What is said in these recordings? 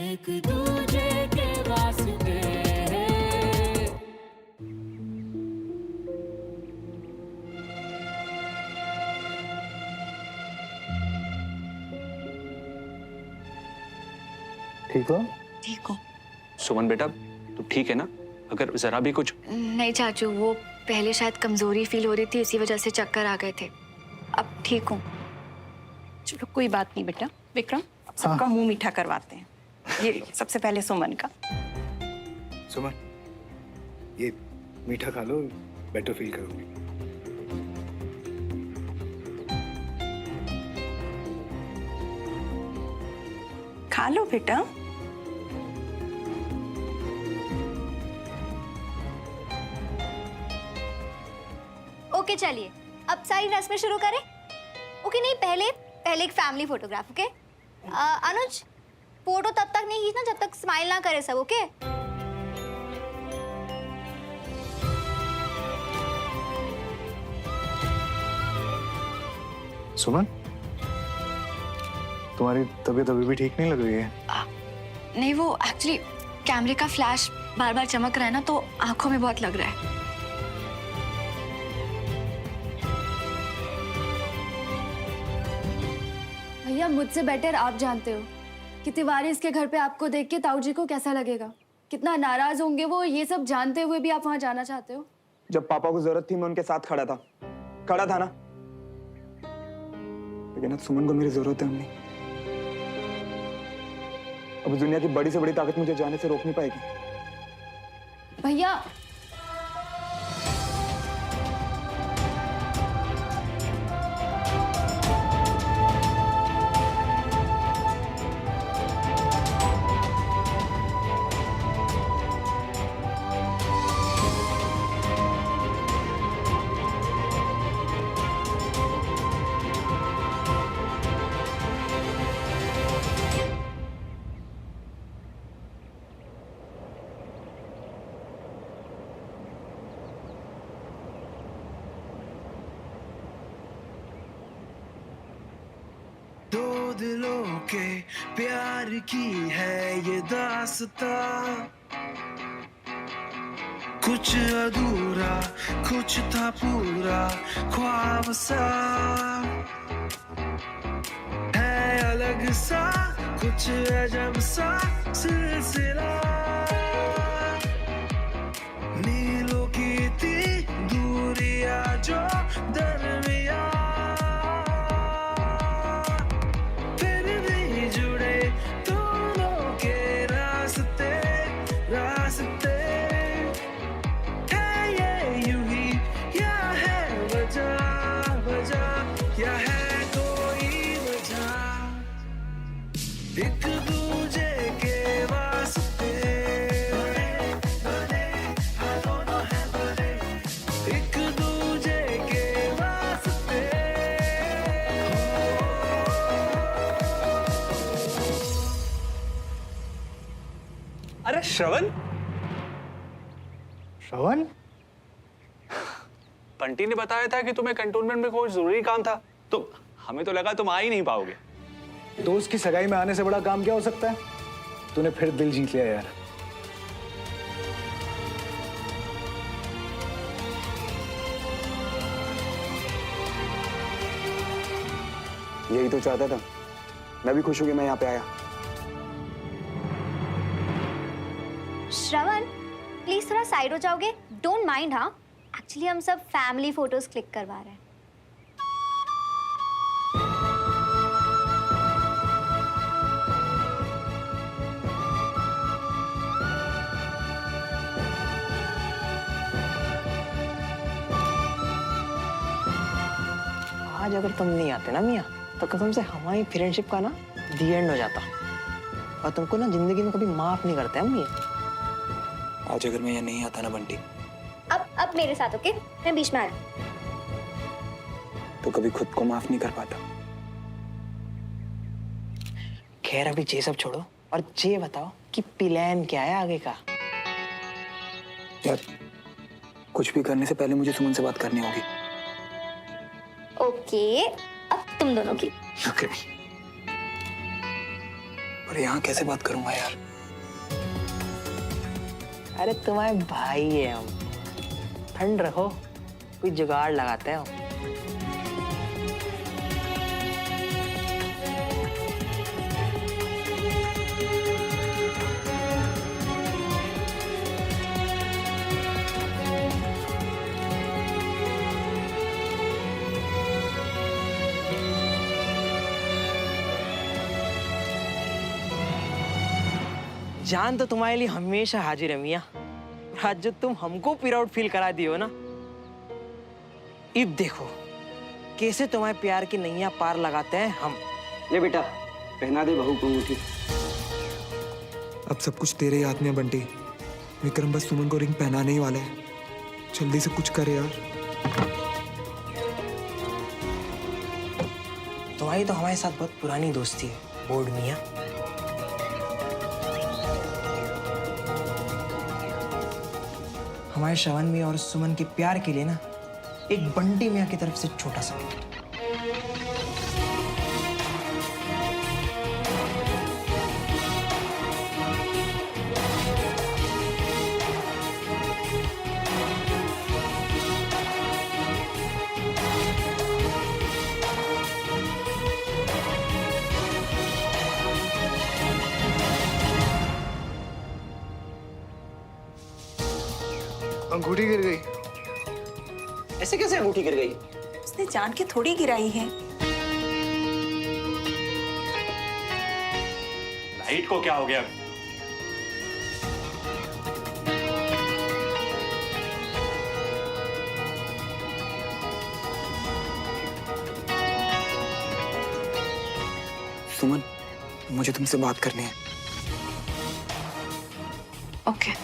एक दूजे के वास्ते। ठीक हो? ठीक हो? सुमन बेटा, तू ठीक है ना? अगर जरा भी कुछ... नहीं चाचू, वो पहले शायद कमजोरी फील हो रही थी, इसी वजह से चक्कर आ गए थे। अब ठीक हूँ। चलो कोई बात नहीं बेटा। विक्रम, सबका मुंह मीठा करवाते हैं। ये लो, सबसे पहले सुमन का। सुमन, ये मीठा खा लो, बेटर फील करोगी। खा लो बेटा। ओके चलिए, अब सारी रस्में शुरू करें। ओके नहीं, पहले एक फैमिली फोटोग्राफ। ओके अनुज, फोटो तब तक नहीं खींचना जब तक स्माइल ना करे सब। ओके सुमन, तुम्हारी तबीयत अभी भी ठीक नहीं लग रही है। नहीं, वो एक्चुअली कैमरे का फ्लैश बार बार चमक रहा है ना, तो आंखों में बहुत लग रहा है। भैया, मुझसे बेटर आप जानते हो कि तिवारी इसके घर पे आपको देख के ताऊ जी को कैसा लगेगा, कितना नाराज होंगे वो। ये सब जानते हुए भी आप वहां जाना चाहते हो? जब पापा को जरूरत थी मैं उनके साथ खड़ा था ना। लेकिन अब सुमन को मेरी जरूरत है अम्मी। अब दुनिया की बड़ी से बड़ी ताकत मुझे जाने से रोक नहीं पाएगी। भैया, दो दिलों के प्यार की है ये दास्तां, कुछ अधूरा कुछ था पूरा ख्वाब सा, है अलग सा कुछ अजब सा सिलसिला। मीलों की थी दूरियां जो दरमिया, एक दूजे के वास्ते बने, दोनों हैं बने, एक दूजे के वास्ते। अरे श्रवण, श्रवण, बंटी ने बताया था कि तुम्हें कंटोनमेंट में कोई जरूरी काम था, तो हमें तो लगा तुम आ ही नहीं पाओगे। दोस्त की सगाई में आने से बड़ा काम क्या हो सकता है? तूने फिर दिल जीत लिया यार। यही तो चाहता था। मैं भी खुश हूं कि मैं यहाँ पे आया। श्रवण, प्लीज थोड़ा साइड हो जाओगे? Don't mind. हाँ, एक्चुअली हम सब फैमिली फोटोज क्लिक करवा रहे हैं। आज अगर तुम नहीं आते ना मियाँ, तो कसम से हमारी फ्रेंडशिप का ना दी एंड हो जाता। और तुमको ना जिंदगी में कभी माफ नहीं करते हम मियाँ। आज अगर मैं यहाँ नहीं आता ना बंटी, अब मेरे साथ। ओके, मैं बीच में आ रहा हूं। तो कभी खुद को माफ नहीं कर पाता। खैर अभी ये सब छोड़ो और ये बताओ कि प्लान क्या है आगे का? यार, कुछ भी करने से पहले मुझे सुमन से बात करनी होगी। ओके, अब तुम दोनों की। ओके। और पर यहाँ कैसे बात करूंगा यार? अरे तुम्हारे भाई है हम, ठंड रखो, कोई जुगाड़ लगाते हैं हम। जान तो तुम्हारे लिए हमेशा हाजिर है मियाँ। आज जो तुम हमको प्राउड फील करा दियो ना, अब देखो कैसे तुम्हारे प्यार की नैया पार लगाते हैं हम। ले बेटा, पहना दे बहू को अंगूठी। अब सब कुछ तेरे हाथ में है बंटी। विक्रम बस सुमन को रिंग पहनाने ही वाला है। जल्दी से कुछ करे यार। तुम्हारी तो हमारे साथ बहुत पुरानी दोस्ती है बोर्ड मियाँ। हमारे श्रवण में और सुमन के प्यार के लिए ना एक बंटी मियाँ की तरफ से छोटा सा अंगूठी गिर गई। ऐसे कैसे अंगूठी गिर गई? उसने जान के थोड़ी गिराई है। लाइट को क्या हो गया? सुमन, मुझे तुमसे बात करनी है। ओके।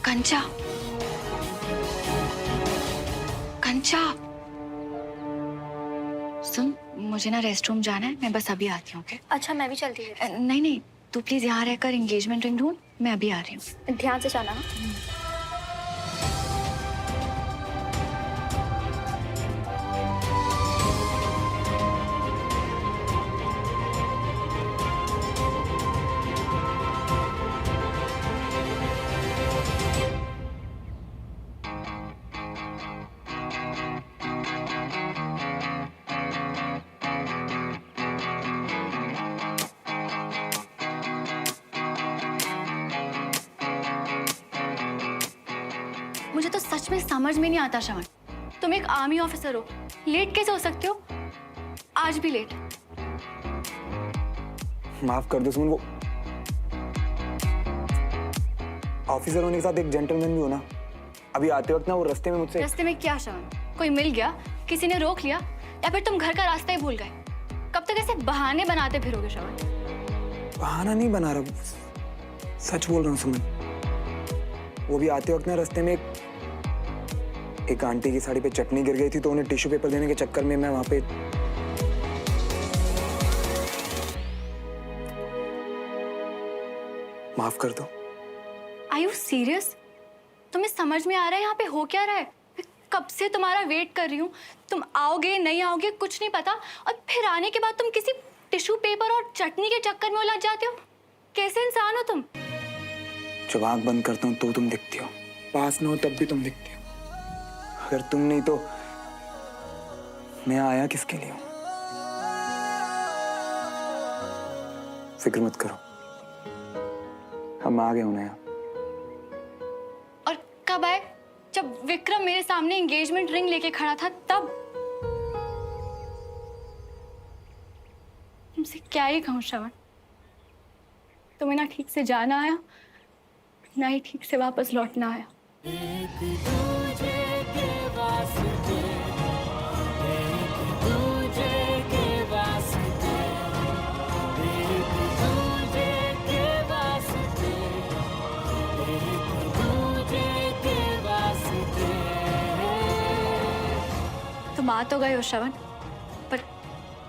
कंचा, कंचा, सुन, मुझे ना रेस्ट रूम जाना है, मैं बस अभी आती हूँ। ओके? अच्छा मैं भी चलती हूँ। नहीं नहीं, तू प्लीज यहाँ रहकर एंगेजमेंट रिंग ढूंढ, मैं अभी आ रही हूँ। ध्यान से जाना। मुझे तो सच में समझ में नहीं आता श्रवण, तुम एक आर्मी ऑफिसर हो, लेट कैसे हो सकते हो? आज भी लेट। माफ कर दो सुमन, वो ऑफिसर होने के साथ एक जेंटलमैन भी हो ना। अभी आते वक्त ना वो रास्ते में मुझसे। रास्ते में क्या श्रवण, कोई मिल गया, किसी ने रोक लिया, या फिर तुम घर का रास्ता ही भूल गए? कब तक ऐसे बहाने बनाते फिरोगे श्रवण? बहाना नहीं बना रहा, सच बोल रहा हूँ सुमन। वो भी आते वक्त ना रास्ते में एक आंटी की साड़ी पे चटनी गिर गई थी, तो उन्हें टिश्यू पेपर देने के चक्कर में मैं वहां पे। माफ कर दो। Are you serious? तुम्हें समझ में आ रहा है यहाँ पे हो क्या रहा है? मैं कब से तुम्हारा वेट कर रही हूँ, तुम आओगे नहीं आओगे कुछ नहीं पता, और फिर आने के बाद तुम किसी टिश्यू पेपर और चटनी के चक्कर में उलझ जाते हो। कैसे इंसान हो तुम? जब आंख बंद करता हूँ तो तुम दिखती हो, पास न हो तब भी तुम दिखती हो। अगर तुम नहीं तो मैं आया किसके लिए हूं? फिक्र मत करो, हम आ गए होना यहाँ। और कब आए? जब विक्रम मेरे सामने एंगेजमेंट रिंग लेके खड़ा था तब। तुमसे क्या ही कहूँ श्रवण, तुम्हें ना ठीक से जाना आया, ना ही ठीक से वापस लौटना आया। तुम आ तो गए हो श्रवण, पर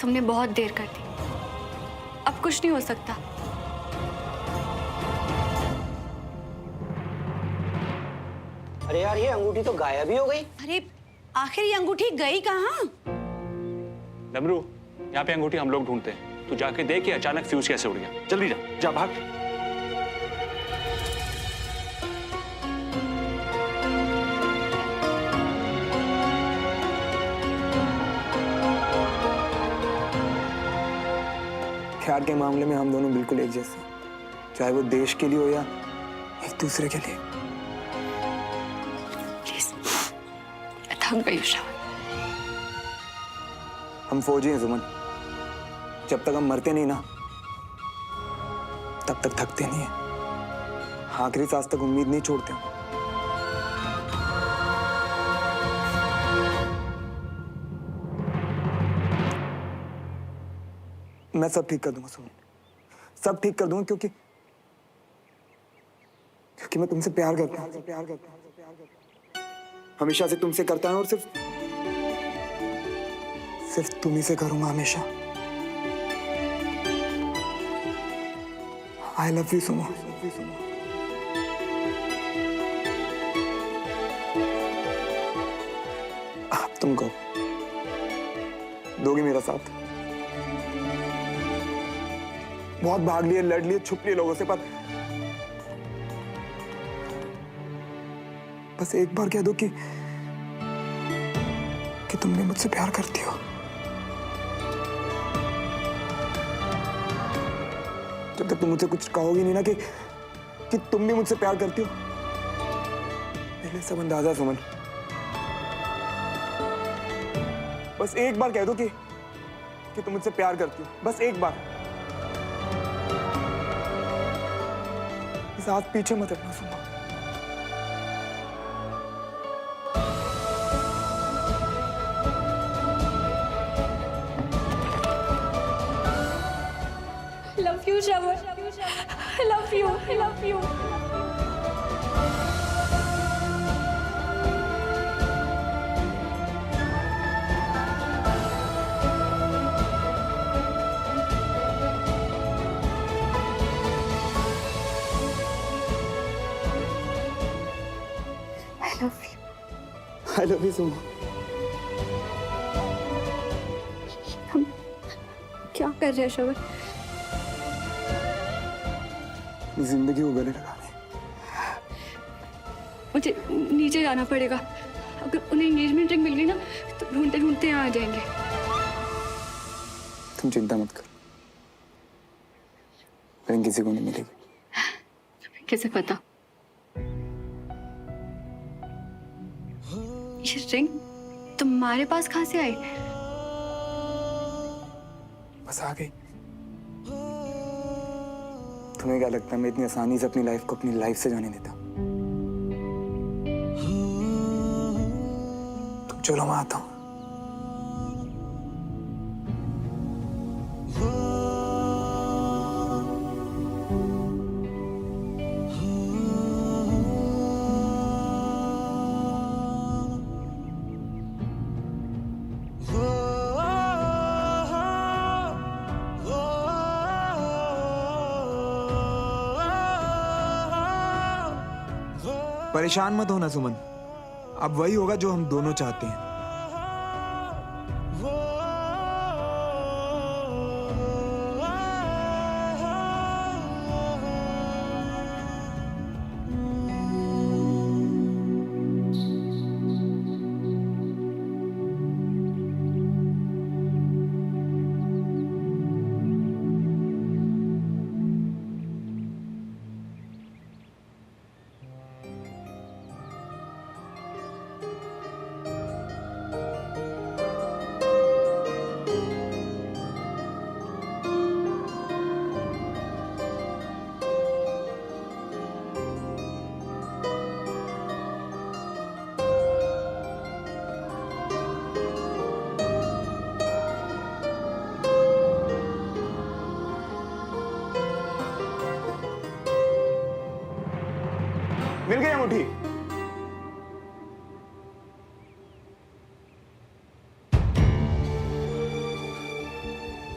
तुमने बहुत देर कर दी। अब कुछ नहीं हो सकता। अरे यार, ये अंगूठी तो गायब ही हो गई। अरे आखिर ये अंगूठी गई कहाँ? डमरू, यहाँ पे अंगूठी हम लोग ढूंढते हैं, तू जाके देख कि अचानक फ्यूज कैसे उड़ गया। जल्दी जा, जा भाग। प्यार के मामले में हम दोनों बिल्कुल एक जैसे, चाहे वो देश के लिए हो या एक दूसरे के लिए। प्लीज, मैं थक गई हूँ श्रवण। हम फौजी हैं सुमन, जब तक हम मरते नहीं ना तब तक थकते नहीं है। आखिरी सांस तक उम्मीद नहीं छोड़ते हम। मैं सब ठीक कर दूंगा सुमन, सब ठीक कर दूंगा, क्योंकि मैं तुमसे प्यार करता हूँ, हमेशा से तुमसे करता हूँ और सिर्फ तुम ही से करूंगा हमेशा। आई लव यू सुमन। अब तुम कहो, दोगी मेरा साथ? बहुत भाग लिए, लड़ लिए, छुप लिए लोगों से, पर बस एक बार कह दो कि तुम भी मुझसे प्यार करती हो। जब तक तुम मुझसे कुछ कहोगी नहीं ना कि तुम भी मुझसे प्यार करती हो, पहले सब अंदाजा सुमन। बस एक बार कह दो कि तुम मुझसे प्यार करती हो, बस एक बार। इस हाथ पीछे मत रखना सुमन। Love you, Shravan. I love you. I love you. I love you सुमन। क्या कर रहे हैं श्रवण? जिंदगी को गले लगाने। मुझे नीचे जाना पड़ेगा। अगर उन्हें एंगेजमेंट रिंग मिल गई ना तो ढूंढते ढूंढते यहाँ आ जाएंगे। तुम चिंता मत करो, रिंग किसी को नहीं मिलेगी। कैसे पता? ये रिंग तुम्हारे पास कहाँ से आई? बस आ गई। तुम्हें क्या लगता है मैं इतनी आसानी से अपनी लाइफ को अपनी लाइफ से जाने देता? तुम चलो, मैं आता हूं। परेशान मत होना सुमन, अब वही होगा जो हम दोनों चाहते हैं। मिल गई अंगूठी।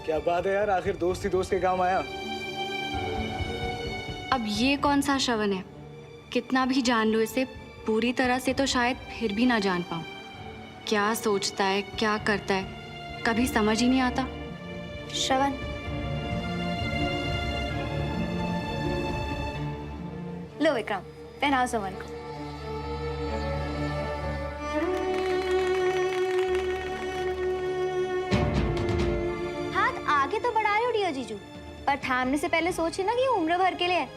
क्या बात है यार, आखिर दोस्त ही दोस्त के काम आया। अब ये कौन सा श्रवण है? कितना भी जान लो इसे पूरी तरह से तो शायद फिर भी ना जान पाऊं क्या सोचता है, क्या करता है, कभी समझ ही नहीं आता। श्रवण, लो विक्रम, पहनाओ सुमन को। हाथ आगे तो बढ़ा रहे हो डियर जीजू, पर थामने से पहले सोचिए ना कि ये उम्र भर के लिए है।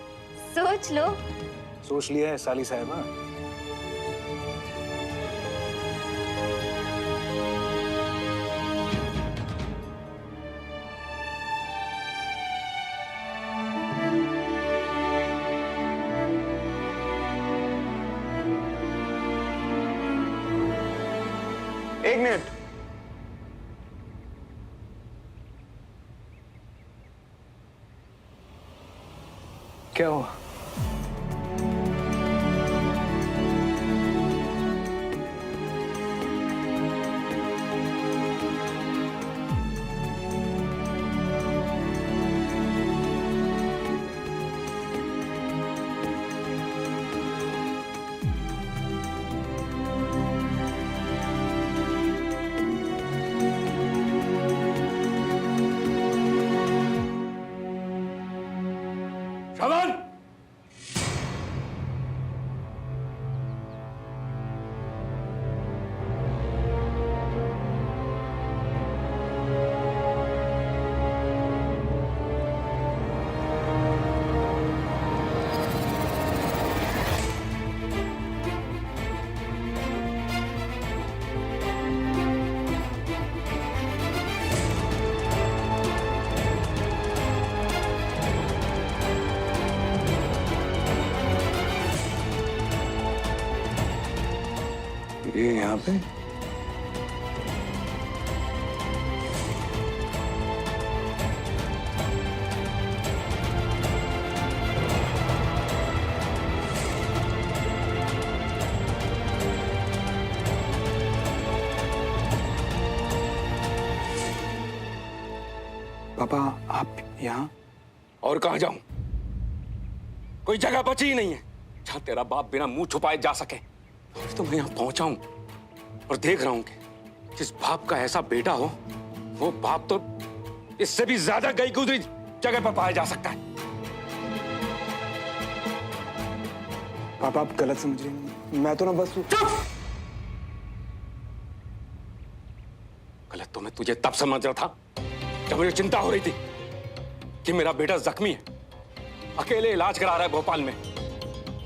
सोच लो। सोच लिया है साली साहिबा। एक मिनट। क्या हुआ? श्रवण! ये यहाँ पे? पापा आप यहाँ? और कहाँ जाऊं? कोई जगह बची ही नहीं है जहां तेरा बाप बिना मुंह छुपाए जा सके। तो मैं यहाँ पहुंचा हूं और देख रहा हूं कि जिस बाप का ऐसा बेटा हो, वो बाप तो इससे भी ज्यादा गई गुजरी जगह पर पाया जा सकता है। पापा आप गलत समझ रहे हैं, मैं तो ना बस। गलत तो मैं तुझे तब समझ रहा था जब मुझे चिंता हो रही थी कि मेरा बेटा जख्मी है, अकेले इलाज करा रहा है भोपाल में,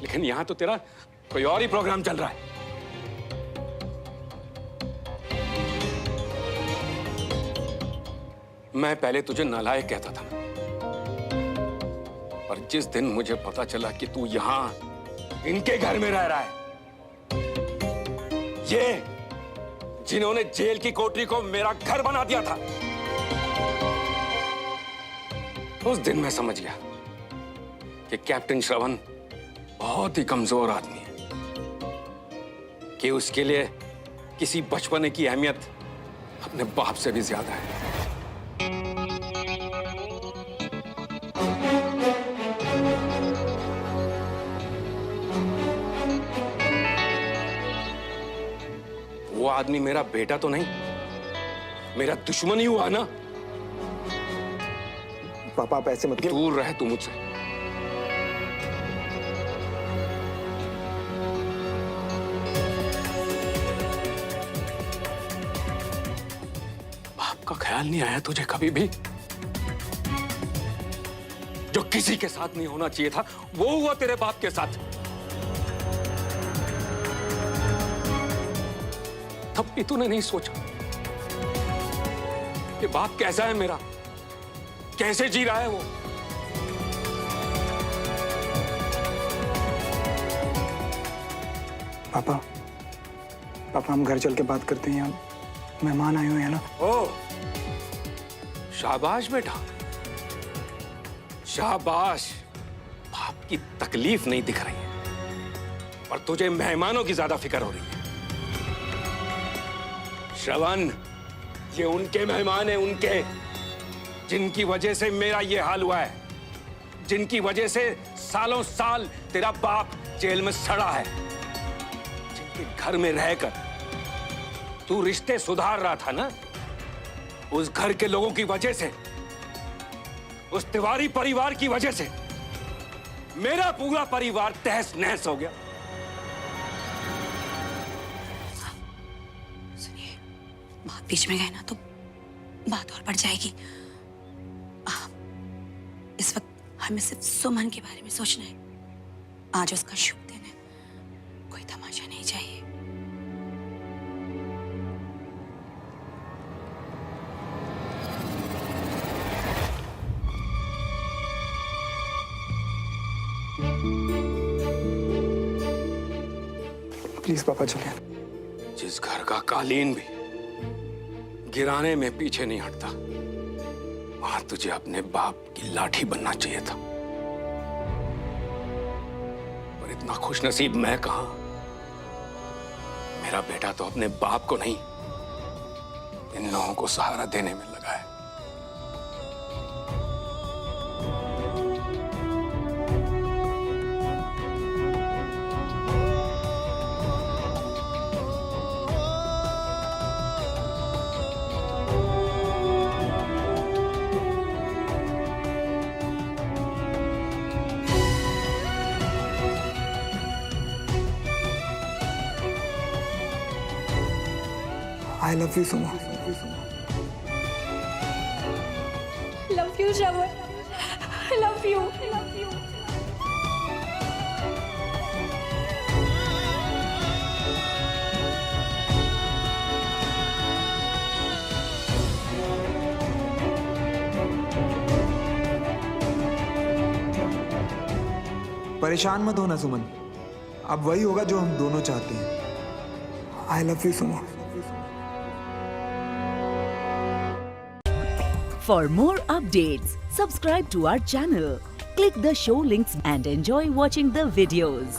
लेकिन यहां तो तेरा कोई और ही प्रोग्राम चल रहा है। मैं पहले तुझे नालायक कहता था, और जिस दिन मुझे पता चला कि तू यहां इनके घर में रह रहा है, ये जिन्होंने जेल की कोठरी को मेरा घर बना दिया था, उस दिन मैं समझ गया कि कैप्टन श्रवण बहुत ही कमजोर आदमी है, कि उसके लिए किसी बचपने की अहमियत अपने बाप से भी ज्यादा है। वो आदमी मेरा बेटा तो नहीं, मेरा दुश्मन ही हुआ ना। पापा आप ऐसे मत कीजिए। दूर रहे तू मुझसे। बाप का ख्याल नहीं आया तुझे कभी भी? जो किसी के साथ नहीं होना चाहिए था वो हुआ तेरे बाप के साथ। तब भी तूने नहीं सोचा कि बाप कैसा है मेरा, कैसे जी रहा है वो। पापा पापा हम घर चल के बात करते हैं, यहाँ मेहमान आए हुए हैं ना। ओ, शाबाश बेटा, शाबाश। बाप की तकलीफ नहीं दिख रही है और तुझे मेहमानों की ज्यादा फिक्र हो रही है। श्रवण, ये उनके मेहमान हैं, उनके, जिनकी वजह से मेरा ये हाल हुआ है, जिनकी वजह से सालों साल तेरा बाप जेल में सड़ा है, जिनके घर में रहकर तू रिश्ते सुधार रहा था ना, उस घर के लोगों की वजह से, उस तिवारी परिवार की वजह से मेरा पूरा परिवार तहस नहस हो गया। सुनिए, बहुत बीच में गए ना तो बात और बढ़ जाएगी। इस वक्त हमें सिर्फ सुमन के बारे में सोचना है। आज उसका शुभ दिन है, कोई तमाशा नहीं चाहिए। प्लीज पापा चलिए। जिस घर का कालीन भी गिराने में पीछे नहीं हटता, वहां तुझे अपने बाप की लाठी बनना चाहिए था। पर इतना खुशनसीब मैं कहां। मेरा बेटा तो अपने बाप को नहीं, इन लोगों को सहारा देने में लगा है। I love you, Suma. Love you Shravan, love you. परेशान मत होना सुमन, अब वही होगा जो हम दोनों चाहते हैं। I love you, Suma. For more updates, subscribe to our channel, click the show links and enjoy watching the videos.